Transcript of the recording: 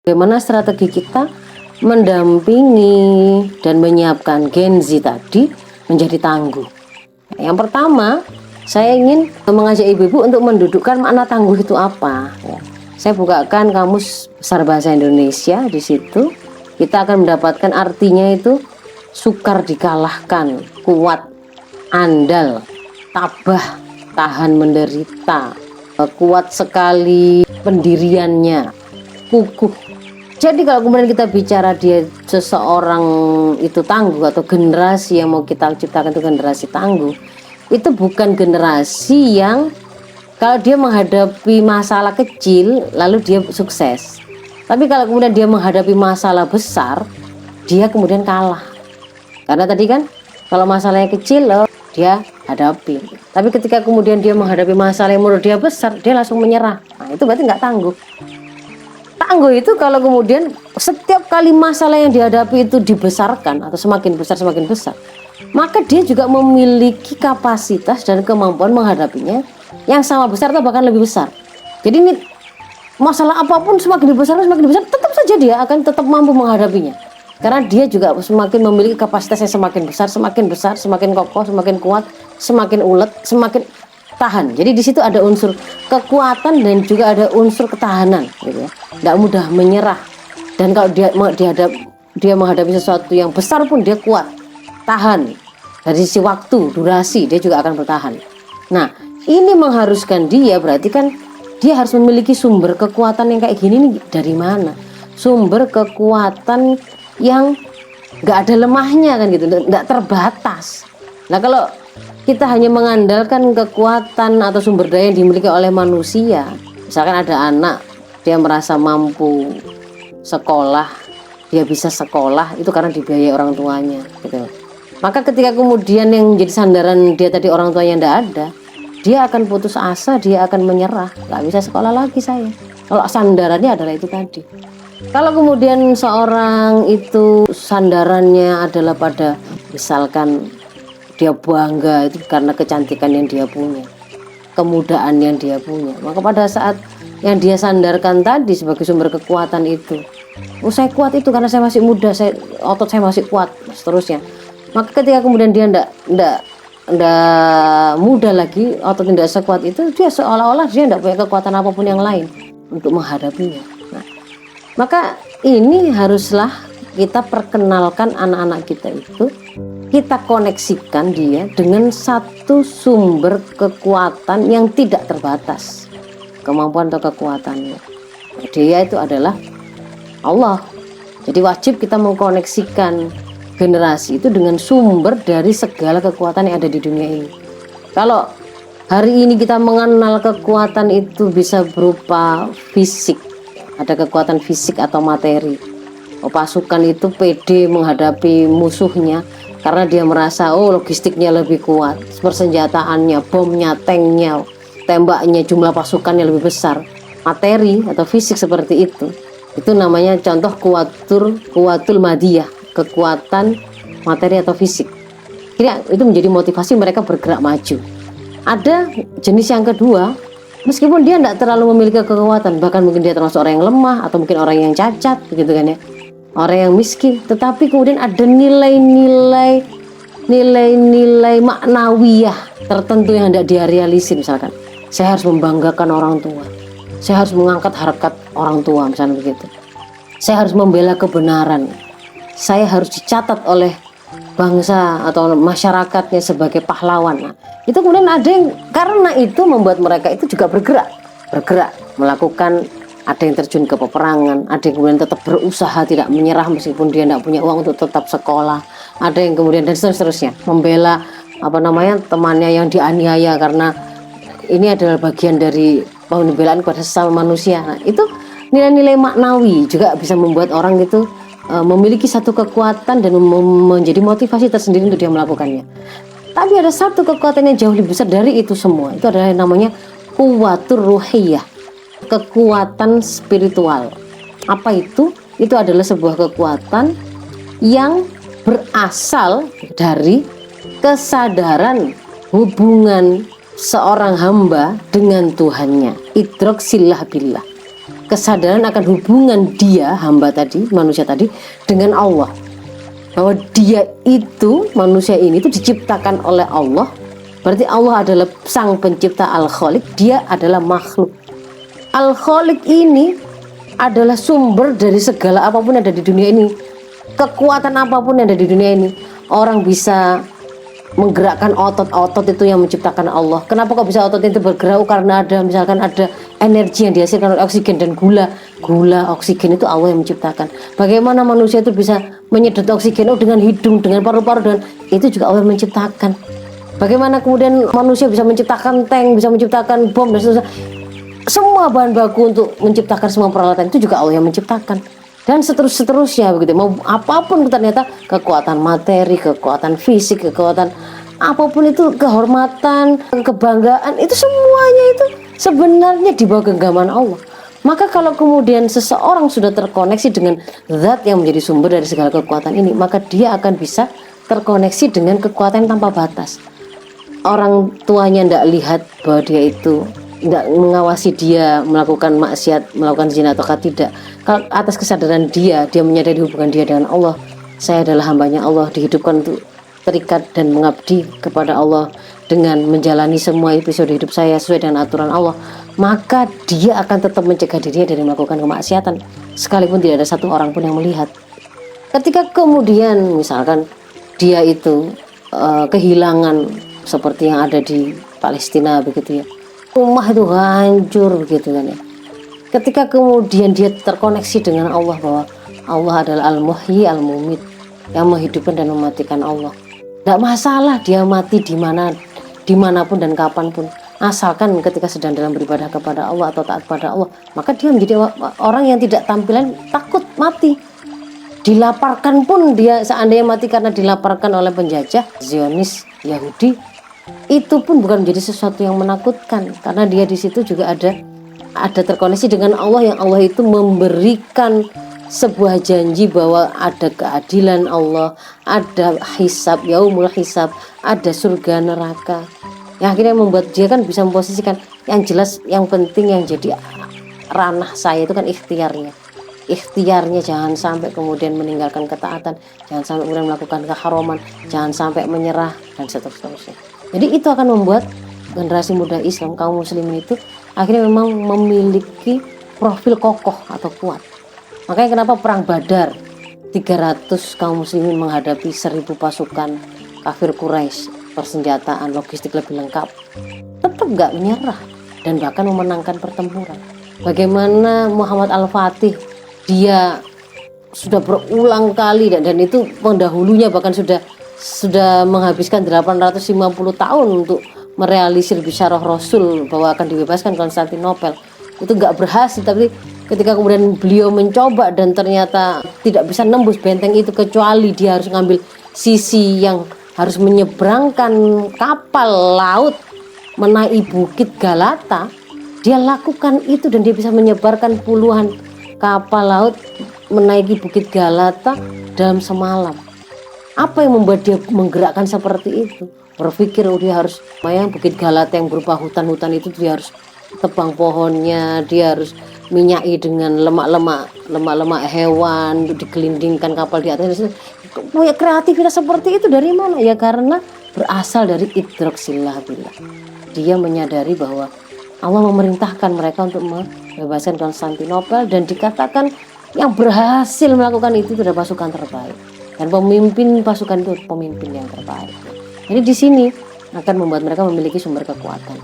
Bagaimana strategi kita mendampingi dan menyiapkan Gen Z tadi menjadi tangguh. Yang pertama, saya ingin mengajak ibu-ibu untuk mendudukkan makna tangguh itu apa. Saya bukakan kamus besar bahasa Indonesia. Di situ kita akan mendapatkan artinya itu sukar dikalahkan, kuat, andal, tabah, tahan menderita, kuat sekali pendiriannya, kukuh. Jadi kalau kemudian kita bicara dia seseorang itu tangguh atau generasi yang mau kita ciptakan itu generasi tangguh, itu bukan generasi yang kalau dia menghadapi masalah kecil lalu dia sukses. Tapi kalau kemudian dia menghadapi masalah besar, dia kemudian kalah. Karena tadi kan kalau masalahnya kecil loh dia hadapi. Tapi ketika kemudian dia menghadapi masalah yang menurut dia besar, dia langsung menyerah. Nah, itu berarti nggak tangguh. Tangguh itu kalau kemudian setiap kali masalah yang dihadapi itu dibesarkan atau semakin besar, maka dia juga memiliki kapasitas dan kemampuan menghadapinya yang sama besar atau bahkan lebih besar. Jadi ini masalah apapun semakin besar, tetap saja dia akan tetap mampu menghadapinya. Karena dia juga semakin memiliki kapasitas yang semakin besar, semakin kokoh, semakin kuat, semakin ulet, semakin tahan. Jadi di situ ada unsur kekuatan dan juga ada unsur ketahanan, gitu ya. Tidak mudah menyerah. Dan kalau dia menghadapi sesuatu yang besar pun dia kuat, tahan. Dari sisi waktu, durasi dia juga akan bertahan. Nah, ini mengharuskan dia berarti kan dia harus memiliki sumber kekuatan yang kayak gini nih dari mana? Sumber kekuatan yang nggak ada lemahnya kan gitu, nggak terbatas. Nah kalau kita hanya mengandalkan kekuatan atau sumber daya yang dimiliki oleh manusia, misalkan ada anak, dia merasa mampu sekolah, dia bisa sekolah, itu karena dibiayai orang tuanya, gitu. Maka ketika kemudian yang menjadi sandaran dia tadi orang tuanya tidak ada, dia akan putus asa, dia akan menyerah, nggak bisa sekolah lagi saya. Kalau sandarannya adalah itu tadi. Kalau kemudian seorang itu sandarannya adalah pada misalkan dia bangga itu karena kecantikan yang dia punya, kemudaan yang dia punya, maka pada saat yang dia sandarkan tadi sebagai sumber kekuatan itu, saya kuat itu karena saya masih muda, otot saya masih kuat, seterusnya. Maka ketika kemudian dia ndak muda lagi, otot tidak sekuat itu, dia seolah-olah dia tidak punya kekuatan apapun yang lain untuk menghadapinya. Nah, maka ini haruslah kita perkenalkan anak-anak kita itu, kita koneksikan dia dengan satu sumber kekuatan yang tidak terbatas kemampuan atau kekuatannya. Dia itu adalah Allah. Jadi wajib kita mengkoneksikan generasi itu dengan sumber dari segala kekuatan yang ada di dunia ini. Kalau hari ini kita mengenal kekuatan itu bisa berupa fisik, ada kekuatan fisik atau materi. Pasukan itu pede menghadapi musuhnya karena dia merasa logistiknya lebih kuat, persenjataannya, bomnya, tanknya, tembaknya, jumlah pasukannya lebih besar. Materi atau fisik seperti itu namanya contoh kuwatul madiyah, kekuatan materi atau fisik. Itu menjadi motivasi mereka bergerak maju. Ada jenis yang kedua, meskipun dia tidak terlalu memiliki kekuatan, bahkan mungkin dia termasuk orang yang lemah atau mungkin orang yang cacat, begitu kan ya, orang yang miskin, tetapi kemudian ada nilai-nilai maknawiyah tertentu yang tidak dia realisir. Misalkan saya harus membanggakan orang tua, saya harus mengangkat harkat orang tua, misalnya begitu, saya harus membela kebenaran, saya harus dicatat oleh bangsa atau masyarakatnya sebagai pahlawan. Nah, itu kemudian ada yang karena itu membuat mereka itu juga bergerak melakukan, ada yang terjun ke peperangan, ada yang kemudian tetap berusaha tidak menyerah meskipun dia tidak punya uang untuk tetap sekolah, ada yang kemudian dan seterusnya membela temannya yang dianiaya karena ini adalah bagian dari pembelaan kepada sesama manusia. Nah, itu nilai-nilai maknawi juga bisa membuat orang itu memiliki satu kekuatan dan menjadi motivasi tersendiri untuk dia melakukannya. Tapi ada satu kekuatan yang jauh lebih besar dari itu semua. Itu adalah yang namanya quwwatur ruhiyah, kekuatan spiritual. Apa itu? Itu adalah sebuah kekuatan yang berasal dari kesadaran hubungan seorang hamba dengan Tuhannya, idrok sillah billah, kesadaran akan hubungan dia, hamba tadi, manusia tadi, dengan Allah. Bahwa dia itu, manusia ini itu diciptakan oleh Allah. Berarti Allah adalah sang pencipta Al-Khaliq, dia adalah makhluk. Al-Khaliq ini adalah sumber dari segala apapun yang ada di dunia ini. Kekuatan apapun yang ada di dunia ini. Orang bisa menggerakkan otot-otot itu yang menciptakan Allah. Kenapa kok bisa otot itu bergerak? Karena ada misalkan ada energi yang dihasilkan oleh oksigen dan gula. Gula, oksigen itu Allah yang menciptakan. Bagaimana manusia itu bisa menyedot oksigen dengan hidung, dengan paru-paru, dengan itu juga Allah yang menciptakan. Bagaimana kemudian manusia bisa menciptakan tank, bisa menciptakan bom dan seterusnya. Semua bahan baku untuk menciptakan semua peralatan itu juga Allah yang menciptakan. Dan seterusnya begitu. Mau apapun ternyata kekuatan materi, kekuatan fisik, kekuatan apapun itu, kehormatan, kebanggaan, itu semuanya itu sebenarnya di bawah genggaman Allah. Maka kalau kemudian seseorang sudah terkoneksi dengan zat yang menjadi sumber dari segala kekuatan ini, maka dia akan bisa terkoneksi dengan kekuatan tanpa batas. Orang tuanya tidak lihat bahwa dia itu tidak mengawasi dia melakukan maksiat, melakukan zina atau tidak. Kalau atas kesadaran dia menyadari hubungan dia dengan Allah, saya adalah hambanya Allah, dihidupkan untuk terikat dan mengabdi kepada Allah dengan menjalani semua episode hidup saya sesuai dengan aturan Allah, maka dia akan tetap mencegah dirinya dari melakukan kemaksiatan sekalipun tidak ada satu orang pun yang melihat. Ketika kemudian misalkan dia itu kehilangan seperti yang ada di Palestina begitu ya, rumah itu hancur begitu kan ya. Ketika kemudian dia terkoneksi dengan Allah bahwa Allah adalah Al-Muhyi Al-Mumit, yang menghidupkan dan mematikan Allah. Tidak masalah dia mati dimanapun dan kapanpun, asalkan ketika sedang dalam beribadah kepada Allah atau taat pada Allah, maka dia menjadi orang yang tidak tampilan takut mati. Dilaparkan pun dia seandainya mati karena dilaparkan oleh penjajah Zionis Yahudi, itu pun bukan menjadi sesuatu yang menakutkan, karena dia di situ juga ada terkoneksi dengan Allah, yang Allah itu memberikan sebuah janji bahwa ada keadilan Allah, ada hisab, yaumul hisab, ada surga neraka. Yang akhirnya membuat dia kan bisa memposisikan yang jelas, yang penting yang jadi ranah saya itu kan ikhtiarnya. Ikhtiarnya jangan sampai kemudian meninggalkan ketaatan, jangan sampai kemudian melakukan keharaman, jangan sampai menyerah dan seterusnya. Jadi itu akan membuat generasi muda Islam, kaum muslimin itu akhirnya memang memiliki profil kokoh atau kuat. Makanya kenapa perang Badar 300 kaum muslimin menghadapi 1000 pasukan kafir Quraisy, persenjataan, logistik lebih lengkap, tetap gak menyerah dan bahkan memenangkan pertempuran. Bagaimana Muhammad Al-Fatih, dia sudah berulang kali dan itu pendahulunya bahkan sudah menghabiskan 850 tahun untuk merealisir bisyarah Rasul bahwa akan dibebaskan Konstantinopel. Itu nggak berhasil, tapi ketika kemudian beliau mencoba dan ternyata tidak bisa nembus benteng itu, kecuali dia harus ngambil sisi yang harus menyeberangkan kapal laut menaiki bukit Galata, dia lakukan itu dan dia bisa menyebarkan puluhan kapal laut menaiki bukit Galata dalam semalam. Apa yang membuat dia menggerakkan seperti itu? Berpikir dia harus bukit Galata yang berupa hutan-hutan itu dia harus tebang pohonnya, dia harus minyaki dengan lemak-lemak hewan untuk digelindingkan kapal di atas. Punya kreativitas seperti itu dari mana? Ya karena berasal dari idraksillah billah. Dia menyadari bahwa Allah memerintahkan mereka untuk membebaskan Konstantinopel, dan dikatakan yang berhasil melakukan itu adalah pasukan terbaik, dan pemimpin pasukan itu pemimpin yang terbaik. Jadi di sini akan membuat mereka memiliki sumber kekuatan.